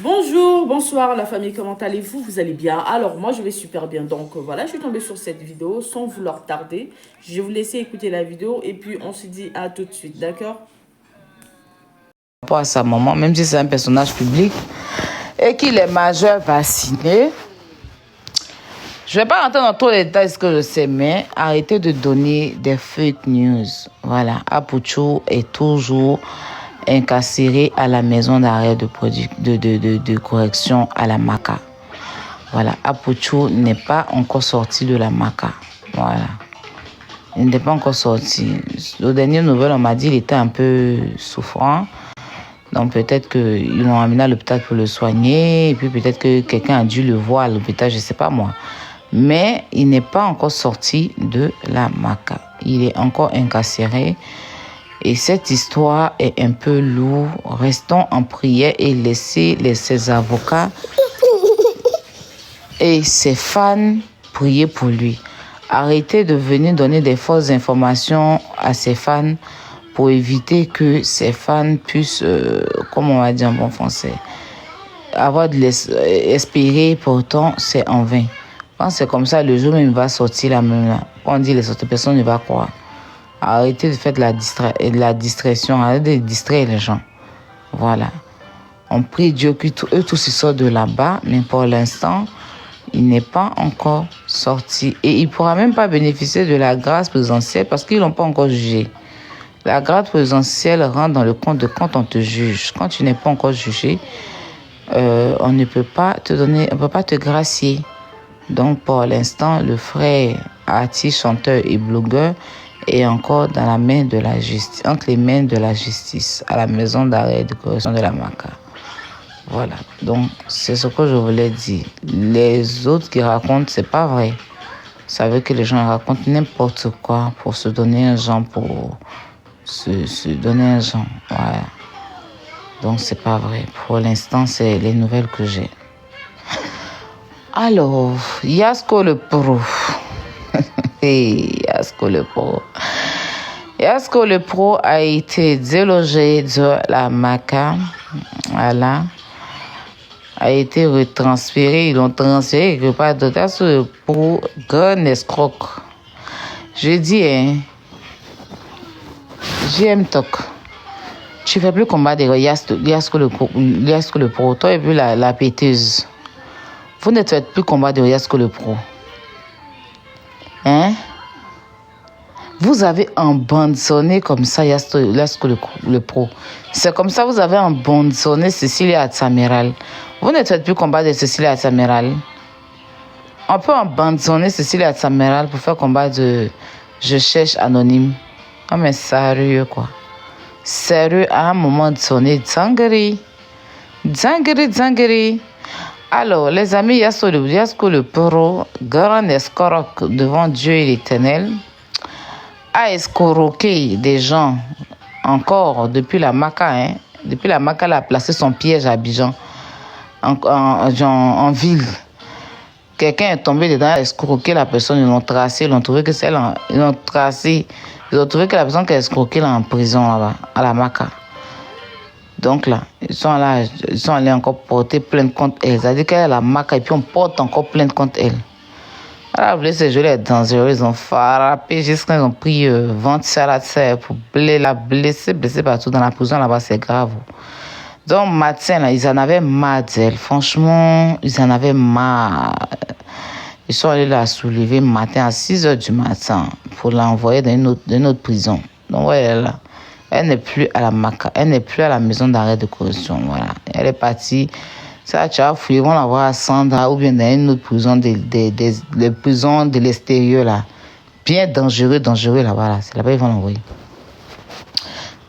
Bonjour, bonsoir la famille, comment allez-vous? Vous allez bien? Alors moi je vais super bien, donc voilà, je suis tombée sur cette vidéo sans vouloir tarder. Je vais vous laisser écouter la vidéo et puis on se dit à tout de suite, d'accord? Par rapport à sa maman, même si c'est un personnage public et qu'il est majeur vacciné, je ne vais pas rentrer dans tous les détails, ce que je sais, mais arrêtez de donner des fake news. Voilà, Apucho est toujours incarcéré à la maison d'arrêt de correction à la Maca. Voilà, Apucho n'est pas encore sorti de la Maca. Voilà, il n'est pas encore sorti. Aux dernières nouvelles, on m'a dit qu'il était un peu souffrant. Donc peut-être qu'ils l'ont amené à l'hôpital pour le soigner. Et puis peut-être que quelqu'un a dû le voir à l'hôpital, je ne sais pas moi. Mais il n'est pas encore sorti de la Maca. Il est encore incarcéré. Et cette histoire est un peu lourde. Restons en prière et laissez ses avocats et ses fans prier pour lui. Arrêtez de venir donner des fausses informations à ses fans pour éviter que ses fans puissent, comme on va dire en bon français, avoir de l'espérer, pourtant c'est en vain. Quand c'est comme ça, le jour même il va sortir la même là. Quand on dit les autres personnes ne vont pas croire. Arrêtez de faire de la distraction, arrêtez de distraire les gens. Voilà. On prie Dieu qu'eux tous ils sortent de là-bas, mais pour l'instant, il n'est pas encore sorti. Et il ne pourra même pas bénéficier de la grâce présidentielle parce qu'ils ne l'ont pas encore jugé. La grâce présidentielle rentre dans le compte de quand on te juge. Quand tu n'es pas encore jugé, on ne peut pas te donner, on ne peut pas te gracier. Donc pour l'instant, le frère artiste, chanteur et blogueur est encore dans la main de la justice, entre les mains de la justice, à la maison d'arrêt de correction de la Maca. Voilà, donc c'est ce que je voulais dire. Les autres qui racontent, c'est pas vrai. Ça veut que les gens racontent n'importe quoi pour se donner un genre, pour se donner un genre. Voilà. Donc c'est pas vrai. Pour l'instant, c'est les nouvelles que j'ai. Alors, Yasko le pro. Yasko le pro. Yasko le pro a été délogé de la Maca. Voilà. A été retransféré. Ils l'ont transféré quelque part d'autre. Yasko le pro, grand escroc. Je dis, hein, JM Tok. Tu ne fais plus combat de Yasko le pro. Toi et puis la péteuse. Vous ne faites plus combat de Yasko le pro. Hein? Vous avez abandonné comme ça Yasko le pro. C'est comme ça vous avez abandonné Cécilia Atamiral. Vous ne faites plus combat de Cécilia Atamiral. On peut abandonner Cécilia Atamiral pour faire combat de je cherche anonyme. Non mais sérieux quoi. Sérieux à un moment donné. Dzangari. Alors, les amis, Yasko le pro, grand escroc devant Dieu et l'Éternel, a escroqué des gens encore depuis la Maca. Hein. Depuis la Maca, elle a placé son piège à Abidjan, en ville. Quelqu'un est tombé dedans, a escroqué la personne, ils l'ont tracé, ils ont trouvé que c'est elle, ils l'ont tracé, ils ont trouvé que la personne qui a escroqué là en prison là-bas, à la Maca. Donc là, ils sont allés encore porter plainte contre elle. C'est-à-dire qu'elle a la Maca et puis on porte encore plainte contre elle. Alors, ces jeux est dangereux. Ils ont frappé jusqu'à ils ont pris vente à la terre pour la blesser partout dans la prison là-bas, c'est grave. Donc, matin, là, ils en avaient marre d'elle. Franchement, ils en avaient marre. Ils sont allés la soulever matin à 6h du matin pour l'envoyer dans une autre prison. Donc, ouais, là. Elle n'est plus à la Maca, elle n'est plus à la maison d'arrêt de correction. Voilà. Elle est partie. Ça, tu as fouillé, ils vont la voir à Sandra ou bien dans une autre prison, les prisons de l'extérieur là. Bien dangereux là-bas. Là. C'est là-bas qu'ils vont l'envoyer.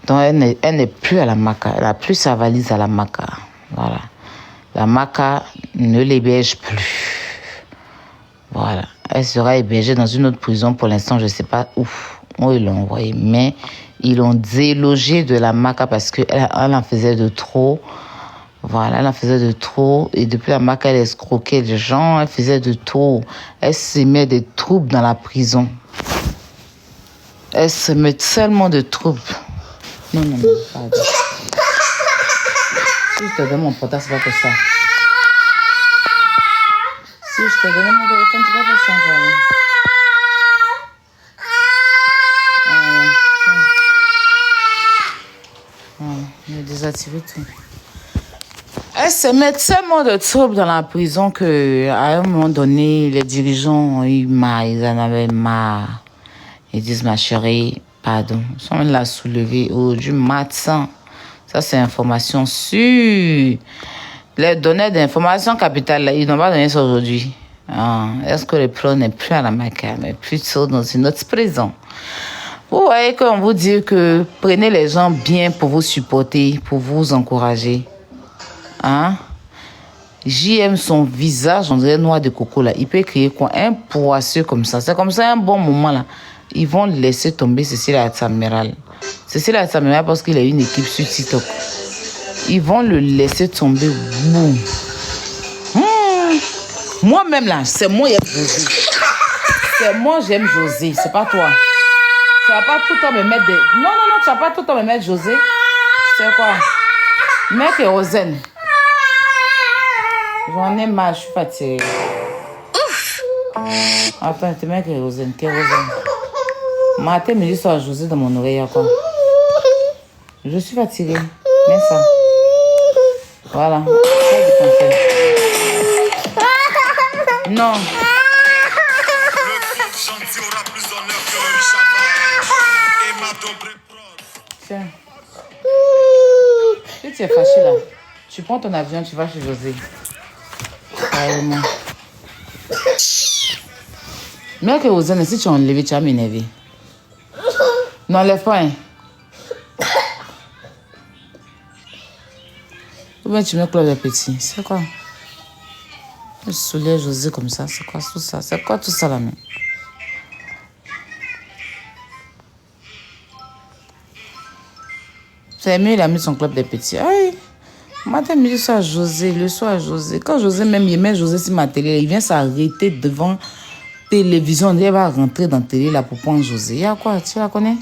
Donc, elle n'est plus à la Maca. Elle n'a plus sa valise à la Maca. Voilà. La Maca ne l'héberge plus. Voilà. Elle sera hébergée dans une autre prison. Pour l'instant, je ne sais pas où ils l'ont envoyée. Mais ils l'ont délogée de la Maca parce qu'elle en faisait de trop. Voilà, elle en faisait de trop. Et depuis la Maca, elle escroquait les gens. Elle faisait de trop. Elle s'aimait des troubles dans la prison. Elle se met tellement de troubles. Non, non, non, pardon. Si je te donne mon portable, c'est pas pour ça. Si je te donne mon téléphone, c'est pas pour ça. Je vais désactiver tout. Elle se met tellement de troubles dans la prison que à un moment donné, les dirigeants, ils en avaient marre. Ils disent, ma chérie, pardon, ils sont même la soulever du matin. Ça, c'est information sûre. Les données d'information capitale, là, ils n'ont pas donné ça aujourd'hui. Est-ce que le plan n'est plus à la Maca, mais plutôt dans une autre prison? Vous voyez qu'on vous dit que prenez les gens bien pour vous supporter, pour vous encourager. J'aime son visage, on dirait noix de coco là. Il peut créer quoi? Un poisseux comme ça. C'est comme ça un bon moment là. Ils vont laisser tomber Cécile Atamiral. Cécile Atamiral parce qu'il a une équipe sur TikTok. Ils vont le laisser tomber. Boum. Moi-même là, c'est moi j'aime José. C'est moi j'aime José, c'est pas toi. Tu vas pas tout le temps me mettre des... Non, tu vas pas tout le temps me mettre José. C'est quoi? Mec et Rosen. J'en ai marre, je suis fatiguée. Attends, tu mets kérosène, kérosène. Matin, me dit ça à José dans mon oreille, quoi. Je suis fatiguée. Mets ça. Voilà. Non. Tiens. Si tu es fâché là, tu prends ton avion, tu vas chez José. Carrément. Mais que vous en si tu as enlevé, tu vas m'énerver. N'enlève pas, hein. Ou bien tu mets Claude le petit. C'est quoi? Je soulève José comme ça. C'est quoi tout ça? C'est quoi tout ça là, même? C'est mieux, il a mis son club des petits. Aïe. Matin, il dit ça à José, le soir à José. Quand José même, il met José sur ma télé, il vient s'arrêter devant télévision. Il va rentrer dans la télé là pour prendre José. Il y a quoi? Tu la connais?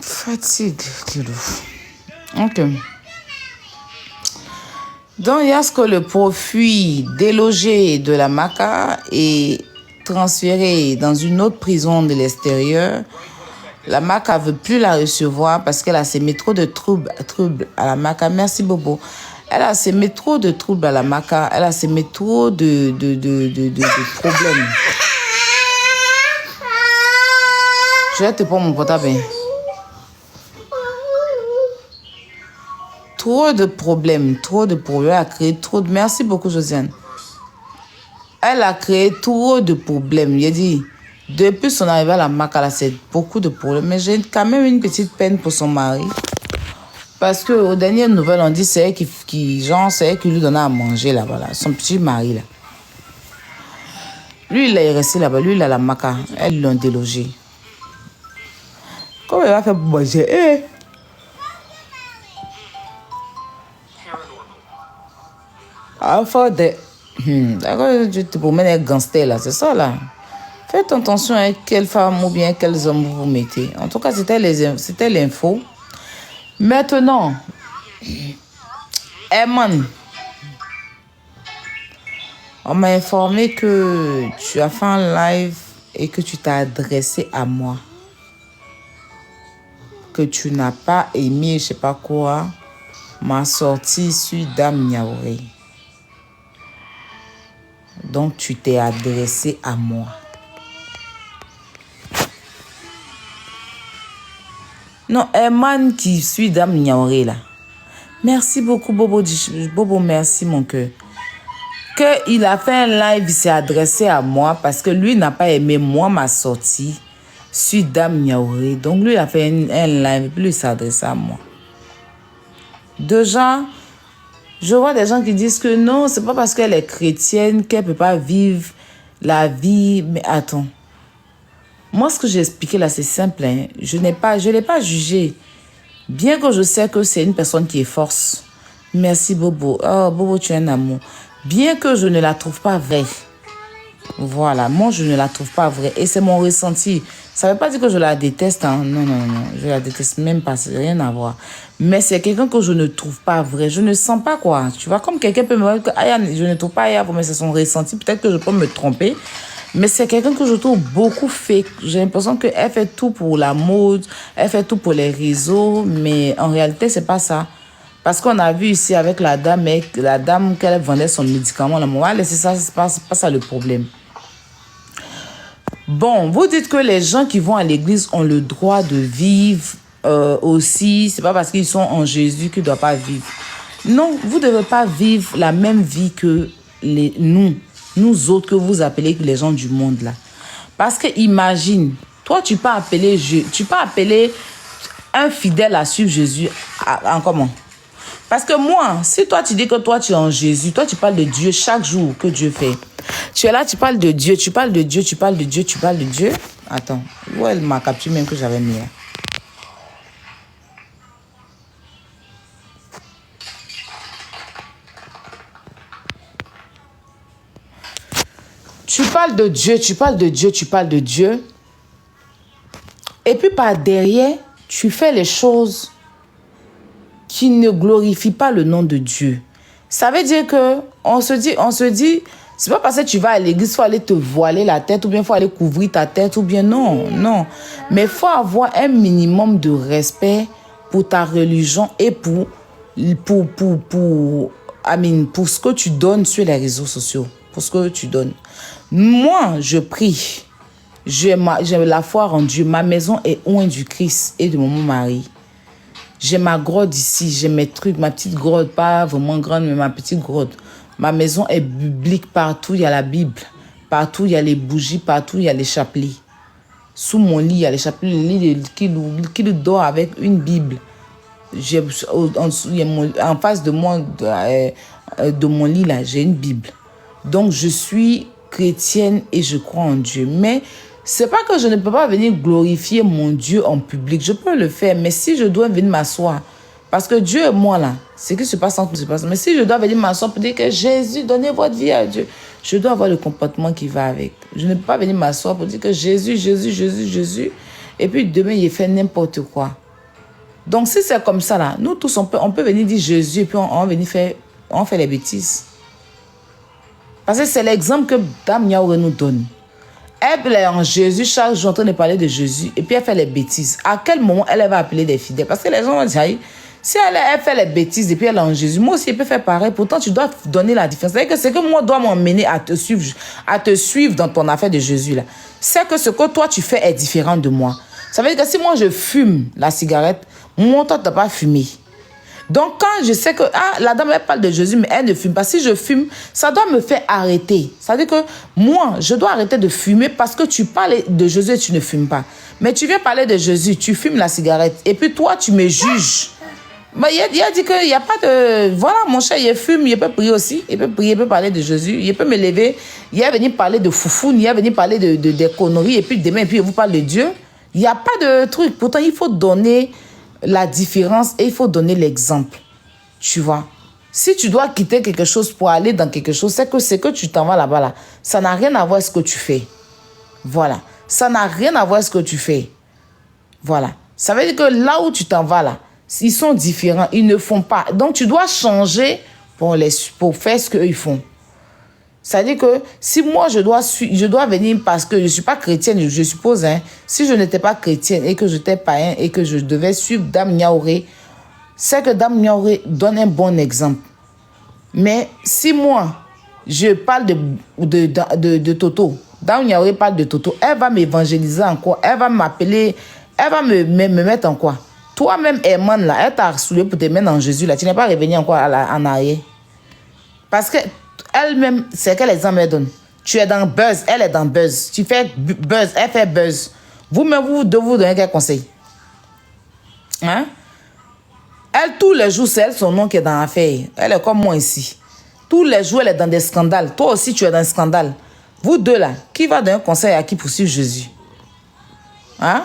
Fatigue, Kilo. Ok. Donc, il y a ce que le profit délogé de la Maca est transféré dans une autre prison de l'extérieur. La Maca ne veut plus la recevoir parce qu'elle a semé trop de troubles à la Maca. Merci, Bobo. Elle a semé trop de troubles à la Maca. Elle a semé trop de problèmes. Je vais te prendre mon portable. Trop de problèmes. Elle a créé trop de... Merci beaucoup, Josiane. Elle a créé trop de problèmes. Il a dit... Depuis son arrivée à la Maca, c'est beaucoup de problèmes. Mais j'ai quand même une petite peine pour son mari. Parce qu'aux dernières nouvelles, on dit c'est elle c'est elle qui lui donnait à manger là-bas. Là, son petit mari là. Lui, il est resté là-bas. Lui, il a la Maca. Elles l'ont délogé. Comment il va faire pour manger? Enfin, d'accord, tu te promènes avec gangster là, c'est ça là. Faites attention à quelle femme ou bien quels hommes vous mettez. En tout cas, c'était l'info. Maintenant, Eman, on m'a informé que tu as fait un live et que tu t'as adressé à moi. Que tu n'as pas aimé, je sais pas quoi, ma sortie sur Dame Niaouré. Donc, tu t'es adressé à moi. Non, Eman qui suit Dame Niaouré là. Merci beaucoup, Bobo. Bobo, merci, mon cœur. Qu'il a fait un live, il s'est adressé à moi parce que lui n'a pas aimé moi, ma sortie sur Dame Niaouré. Donc, lui, il a fait un live, puis lui, il s'est adressé à moi. Déjà, je vois des gens qui disent que non, c'est pas parce qu'elle est chrétienne qu'elle peut pas vivre la vie. Mais attends. Moi, ce que j'ai expliqué là, c'est simple. Hein. Je ne l'ai pas jugé. Bien que je sais que c'est une personne qui est force. Merci, Bobo. Oh, Bobo, tu es un amour. Bien que je ne la trouve pas vraie. Voilà, moi je ne la trouve pas vraie et c'est mon ressenti. Ça ne veut pas dire que je la déteste, hein. Non, non, non, je la déteste même pas, c'est rien à voir. Mais c'est quelqu'un que je ne trouve pas vrai, je ne sens pas quoi. Tu vois, comme quelqu'un peut me dire que je ne trouve pas Aya, mais c'est son ressenti, peut-être que je peux me tromper. Mais c'est quelqu'un que je trouve beaucoup fake. J'ai l'impression qu'elle fait tout pour la mode, elle fait tout pour les réseaux, mais en réalité, c'est pas ça. Parce qu'on a vu ici avec la dame, qu'elle vendait son médicament, la morale, c'est ça, c'est pas ça le problème. Bon, vous dites que les gens qui vont à l'église ont le droit de vivre aussi. C'est pas parce qu'ils sont en Jésus qu'ils ne doivent pas vivre. Non, vous ne devez pas vivre la même vie que nous autres que vous appelez les gens du monde là. Parce que imagine, toi tu peux appeler un fidèle à suivre Jésus en comment? Parce que moi, si toi tu dis que toi tu es en Jésus, toi tu parles de Dieu chaque jour que Dieu fait. Tu es là, tu parles de Dieu, tu parles de Dieu, tu parles de Dieu, tu parles de Dieu. Attends, où elle m'a capturé même que j'avais mis. Tu parles de Dieu, tu parles de Dieu, tu parles de Dieu. Et puis par derrière, tu fais les choses qui ne glorifient pas le nom de Dieu. Ça veut dire que on se dit, c'est pas parce que tu vas à l'église, il faut aller te voiler la tête, ou bien il faut aller couvrir ta tête, ou bien non. Mais il faut avoir un minimum de respect pour ta religion et pour ce que tu donnes sur les réseaux sociaux. Pour ce que tu donnes. Moi, je prie. J'ai la foi en Dieu. Ma maison est oint du Christ et de mon mari. J'ai ma grotte ici, j'ai mes trucs, ma petite grotte, pas vraiment grande, mais ma petite grotte. Ma maison est biblique, partout il y a la Bible. Partout il y a les bougies, partout il y a les chapelets. Sous mon lit, il y a les chapelets, le lit qui dort avec une Bible. En face de moi, de mon lit, là, j'ai une Bible. Donc je suis chrétienne et je crois en Dieu. Mais c'est pas que je ne peux pas venir glorifier mon Dieu en public. Je peux le faire, mais si je dois venir m'asseoir, parce que Dieu et moi là, c'est que se passe entre se passe. Mais si je dois venir m'asseoir pour dire que Jésus, donnez votre vie à Dieu, je dois avoir le comportement qui va avec. Je ne peux pas venir m'asseoir pour dire que Jésus, et puis demain il fait n'importe quoi. Donc si c'est comme ça là, nous tous on peut venir dire Jésus et puis on fait les bêtises. Parce que c'est l'exemple que Dame Niaouré nous donne. Elle est en Jésus, chaque jour en train de parler de Jésus, et puis elle fait les bêtises. À quel moment elle va appeler des fidèles? Parce que les gens vont dire, si elle fait les bêtises et puis elle est en Jésus, moi aussi elle peut faire pareil. Pourtant, tu dois donner la différence. C'est-à-dire que c'est que moi dois m'emmener à te suivre dans ton affaire de Jésus là. C'est que ce que toi tu fais est différent de moi. Ça veut dire que si moi je fume la cigarette, moi toi tu n'as pas fumé. Donc, quand je sais que la dame, elle parle de Jésus, mais elle ne fume pas. Si je fume, ça doit me faire arrêter. Ça veut dire que moi, je dois arrêter de fumer parce que tu parles de Jésus et tu ne fumes pas. Mais tu viens parler de Jésus, tu fumes la cigarette. Et puis toi, tu me juges. Mais il a dit qu'il n'y a pas de... Voilà, mon cher, il fume, il peut prier aussi. Il peut prier, il peut parler de Jésus. Il peut me lever. Il est venu parler de foufou, il est venu parler des conneries. Et puis demain, il vous parle de Dieu. Il n'y a pas de truc. Pourtant, il faut donner la différence et il faut donner l'exemple. Tu vois, si tu dois quitter quelque chose pour aller dans quelque chose, c'est que tu t'en vas là-bas là. Ça n'a rien à voir avec ce que tu fais. Voilà, ça n'a rien à voir avec ce que tu fais. Voilà, ça veut dire que là où tu t'en vas là, ils sont différents, ils ne font pas. Donc tu dois changer pour faire ce qu'ils font. C'est-à-dire que si moi je dois venir parce que je ne suis pas chrétienne, je suppose, hein, si je n'étais pas chrétienne et que j'étais païen et que je devais suivre Dame Niaouré, c'est que Dame Niaouré donne un bon exemple. Mais si moi, je parle de Toto, Dame Niaouré parle de Toto, elle va m'évangéliser en quoi? Elle va m'appeler, elle va me mettre en quoi? Toi-même, Herman, là, elle t'a saoulé pour te mettre en Jésus, là. Tu n'es pas revenu en quoi en arrière? Parce que elle-même, c'est quel exemple elle donne? Tu es dans buzz, elle est dans buzz. Tu fais buzz, elle fait buzz. Vous-même, vous devez vous donner quel conseil? Hein? Elle, tous les jours, c'est elle son nom qui est dans l'affaire. Elle est comme moi ici. Tous les jours, elle est dans des scandales. Toi aussi, tu es dans un scandale. Vous deux là, qui va donner un conseil à qui pour suivre Jésus? Hein?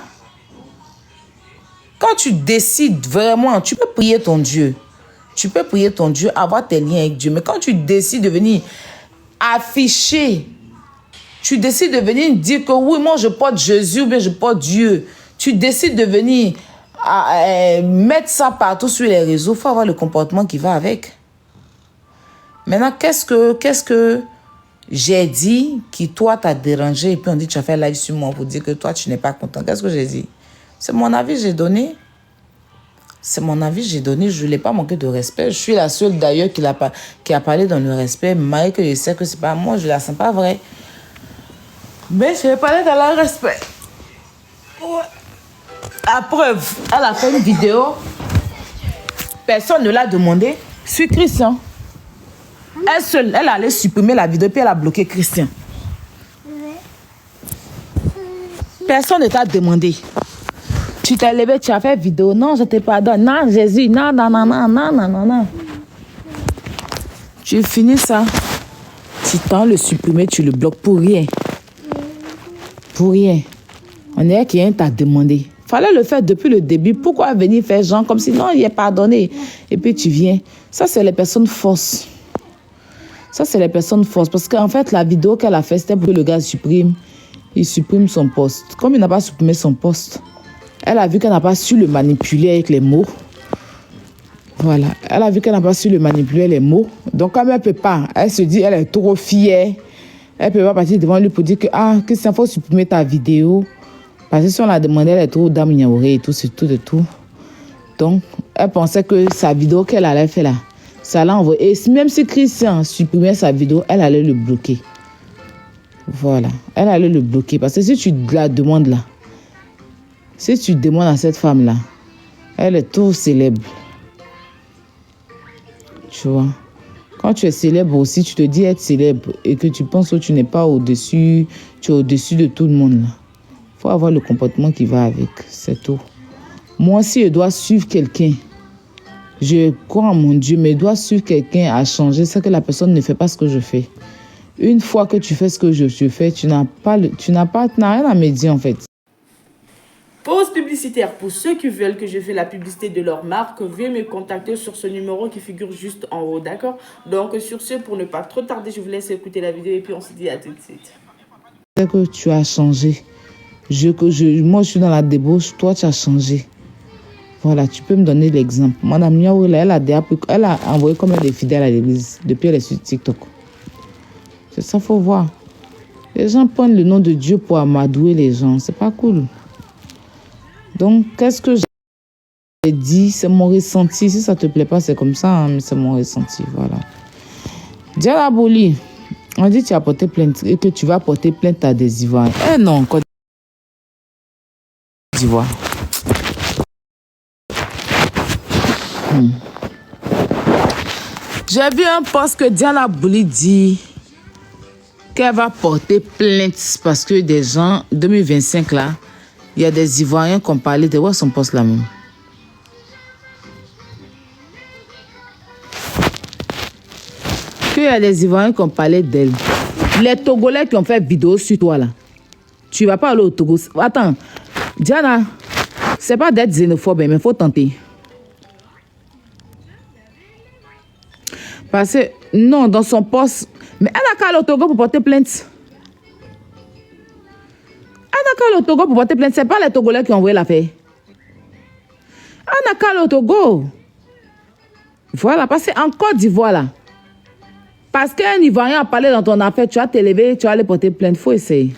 Quand tu décides vraiment, tu peux prier ton Dieu. Tu peux prier ton Dieu, avoir tes liens avec Dieu. Mais quand tu décides de venir afficher, Tu décides de venir dire que oui, moi je porte Jésus ou bien je porte Dieu. Tu décides de venir mettre ça partout sur les réseaux. Il faut avoir le comportement qui va avec. Maintenant, qu'est-ce que j'ai dit qui, toi, t'a dérangé et puis on dit tu as fait live sur moi pour dire que toi, tu n'es pas content. Qu'est-ce que j'ai dit? C'est mon avis, j'ai donné. C'est mon avis, j'ai donné. Je ne l'ai pas manqué de respect. Je suis la seule d'ailleurs qui a parlé dans le respect, malgré que je sais que c'est pas moi, je ne la sens pas vrai. Mais je vais parler dans le respect. Ouais. À preuve, elle a fait une vidéo. Personne ne l'a demandé. Sur Christian. Elle seule, elle allait supprimer la vidéo puis elle a bloqué Christian. Personne ne t'a demandé. Tu t'es levé, tu as fait vidéo. Non, je te pardonne. Non, Jésus. Non, non, non, non, non, non, non, non. Tu finis ça. Tu t'en le supprimer, tu le bloques pour rien. Pour rien. On dirait qu'il y a un t'a demandé. Fallait le faire depuis le début. Pourquoi venir faire genre comme si non, il est pardonné. Et puis tu viens. Ça, c'est les personnes fausses. Ça, c'est les personnes fausses. Parce qu'en fait, la vidéo qu'elle a faite, c'était pour que le gars supprime. Il supprime son poste. Comme il n'a pas supprimé son poste, elle a vu qu'elle n'a pas su le manipuler avec les mots. Voilà. Elle a vu qu'elle n'a pas su le manipuler les mots. Donc, comme elle ne peut pas, elle se dit, elle est trop fière. Elle ne peut pas partir devant lui pour dire que, Christian, il faut supprimer ta vidéo. Parce que si on l'a demandé, elle est trop dame Niaouré et tout, c'est tout de tout. Donc, elle pensait que sa vidéo qu'elle allait faire là, ça l'a envoyé. Et même si Christian supprimait sa vidéo, elle allait le bloquer. Voilà. Elle allait le bloquer. Parce que si tu la demandes là, si tu demandes à cette femme-là, elle est trop célèbre. Tu vois. Quand tu es célèbre aussi, tu te dis être célèbre et que tu penses que tu n'es pas au-dessus, tu es au-dessus de tout le monde là. Il faut avoir le comportement qui va avec. C'est tout. Moi aussi, je dois suivre quelqu'un. Je crois en mon Dieu, mais je dois suivre quelqu'un à changer. C'est que la personne ne fait pas ce que je fais. Une fois que tu fais ce que je fais, tu n'as rien à me dire en fait. Pause publicitaire. Pour ceux qui veulent que je fasse la publicité de leur marque, veuillez me contacter sur ce numéro qui figure juste en haut, d'accord? Donc sur ce, pour ne pas trop tarder, je vous laisse écouter la vidéo et puis on se dit à tout de suite. C'est que tu as changé. Moi, je suis dans la débauche, toi, tu as changé. Voilà, tu peux me donner l'exemple. Madame Niaouré, elle a envoyé combien de fidèles à l'église depuis elle est sur TikTok. C'est ça, faut voir. Les gens prennent le nom de Dieu pour amadouer les gens. C'est pas cool. Donc, qu'est-ce que j'ai dit? C'est mon ressenti. Si ça te plaît pas, c'est comme ça, hein, mais c'est mon ressenti. Voilà. Diana Boli, on dit que tu as porté plainte et que tu vas porter plainte à des Ivoiriens. Eh non, Côte d'Ivoire. J'ai vu un post que Diana Boli dit qu'elle va porter plainte parce que des gens, 2025 là, il y a des Ivoiriens qui ont parlé de où est son poste là même. Qu'il y a des Ivoiriens qui ont parlé d'elle. Les Togolais qui ont fait vidéo sur toi là. Tu vas pas aller au Togo. Attends, Diana, c'est pas d'être xénophobe, mais il faut tenter. Parce que, non, dans son poste... Mais elle n'a qu'à aller au Togo pour porter plainte. Elle n'a qu'à aller au Togo pour porter plainte. Ce n'est pas les Togolais qui ont envoyé l'affaire. Elle n'a qu'à aller au Togo. Voilà, parce qu'en Côte d'Ivoire, là, parce qu'un Ivoirien a parlé dans ton affaire, tu vas t'élever, tu vas aller porter plainte. Il faut essayer.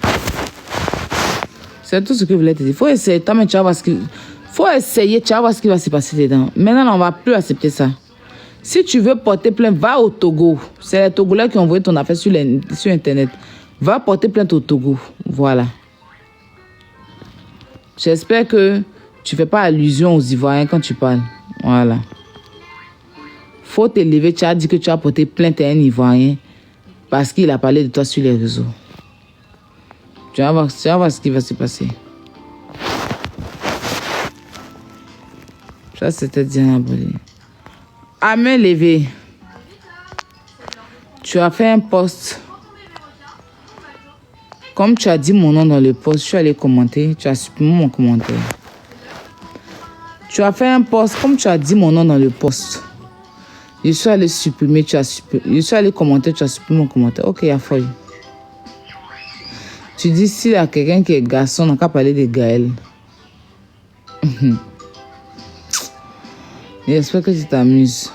C'est tout ce que je voulais te dire. Il faut essayer. Toi, mais tu vas voir ce qui... faut essayer, tu vas voir ce qui va se passer dedans. Maintenant, on ne va plus accepter ça. Si tu veux porter plainte, va au Togo. C'est les Togolais qui ont envoyé ton affaire sur Internet. Va porter plainte au Togo. Voilà. J'espère que tu ne fais pas allusion aux Ivoiriens quand tu parles. Voilà. Faut t'élever. Tu as dit que tu as porté plainte à un Ivoirien parce qu'il a parlé de toi sur les réseaux. Tu vas voir ce qui va se passer. Ça, c'était Diana Boli. À main levée, tu as fait un post. Comme tu as dit mon nom dans le post, je suis allé commenter. Tu as supprimé mon commentaire. Tu as fait un post. Comme tu as dit mon nom dans le post, je suis allé supprimer. Je suis allé commenter. Tu as supprimé mon commentaire. Ok, il y a folie. Tu dis, s'il y a quelqu'un qui est garçon, on n'a qu'à parler de Gaël. J'espère que tu t'amuses.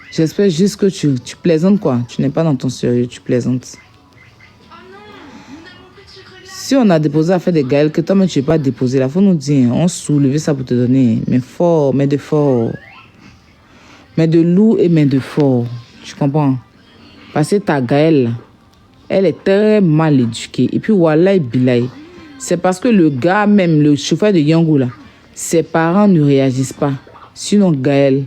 J'espère juste que tu plaisantes, quoi. Tu n'es pas dans ton sérieux, tu plaisantes. Si on a déposé à faire des Gaël, que toi-même tu n'es pas déposé, là, il faut nous dire, on soulève ça pour te donner. Mais fort, mais de fort. Mais de loup et mais de fort. Tu comprends? Parce que ta Gaëlle, elle est très mal éduquée. Et puis, Wallahi Bilaï, c'est parce que le gars, même le chauffeur de Yangou, là, ses parents ne réagissent pas. Sinon, Gaëlle,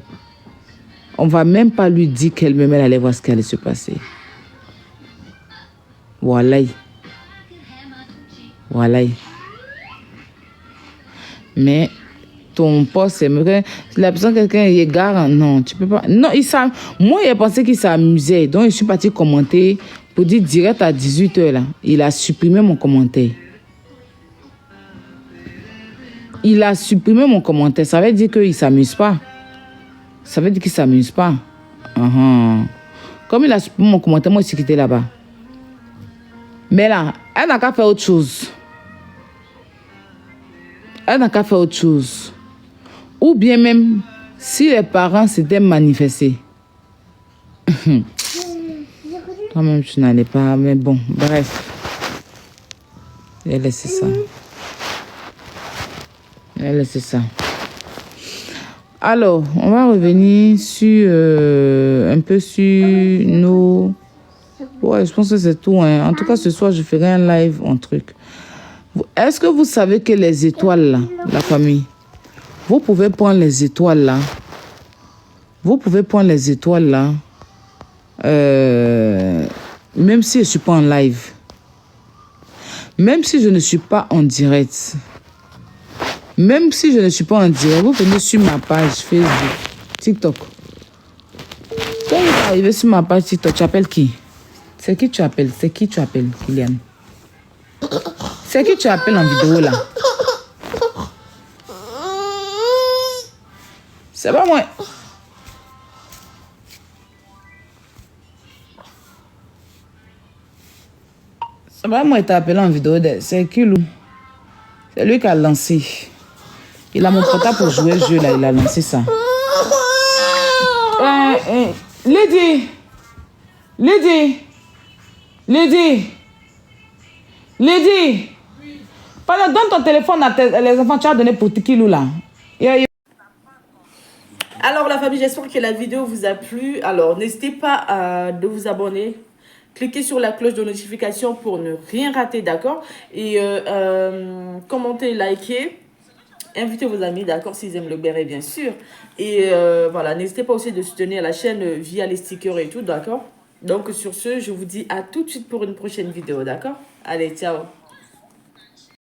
on va même pas lui dire qu'elle-même, elle allait voir ce qui allait se passer. Wallahi. Wallahi. Mais ton poste, c'est vrai. La personne, quelqu'un est gare, non, tu peux pas. Non, moi, il a pensé qu'il s'amusait. Donc, je suis parti commenter pour dire direct à 18h, là. Il a supprimé mon commentaire. Il a supprimé mon commentaire. Ça veut dire qu'il ne s'amuse pas. Ça veut dire qu'il ne s'amuse pas. Comme il a supprimé mon commentaire, moi, je suis quitté là-bas. Mais là, elle n'a qu'à faire autre chose. Elle n'a qu'à faire autre chose. Ou bien même, si les parents s'étaient manifestés. Toi-même, tu n'allais pas, mais bon, bref. Elle laissé ça. Elle laissé ça. Alors, on va revenir sur un peu sur nos... Ouais, je pense que c'est tout. Hein. En tout cas, ce soir, je ferai un live, un truc. Est-ce que vous savez que les étoiles, là, la famille, vous pouvez prendre les étoiles, là. Vous pouvez prendre les étoiles, là. Même si je ne suis pas en live. Même si je ne suis pas en direct. Même si je ne suis pas en direct, vous venez sur ma page Facebook, TikTok. Quand vous arrivez sur ma page TikTok, tu appelles qui? C'est qui tu appelles? C'est qui tu appelles, Kylian? C'est qui tu appelles en vidéo, là? C'est pas moi. C'est pas moi qui t'a appelé en vidéo. C'est Kilou. C'est lui qui a lancé. Il a mon portable pour jouer le jeu, là. Il a lancé ça. Lady. Lady. Lady. Lady. Pendant donne ton téléphone à les enfants, tu as donné pour Kilou, là. Alors la famille, j'espère que la vidéo vous a plu. Alors n'hésitez pas de vous abonner. Cliquez sur la cloche de notification pour ne rien rater, d'accord? Et commentez, likez. Invitez vos amis, d'accord, s'ils aiment le béret, bien sûr. Et voilà, n'hésitez pas aussi de soutenir la chaîne via les stickers et tout, d'accord? Donc sur ce, je vous dis à tout de suite pour une prochaine vidéo, d'accord? Allez, ciao!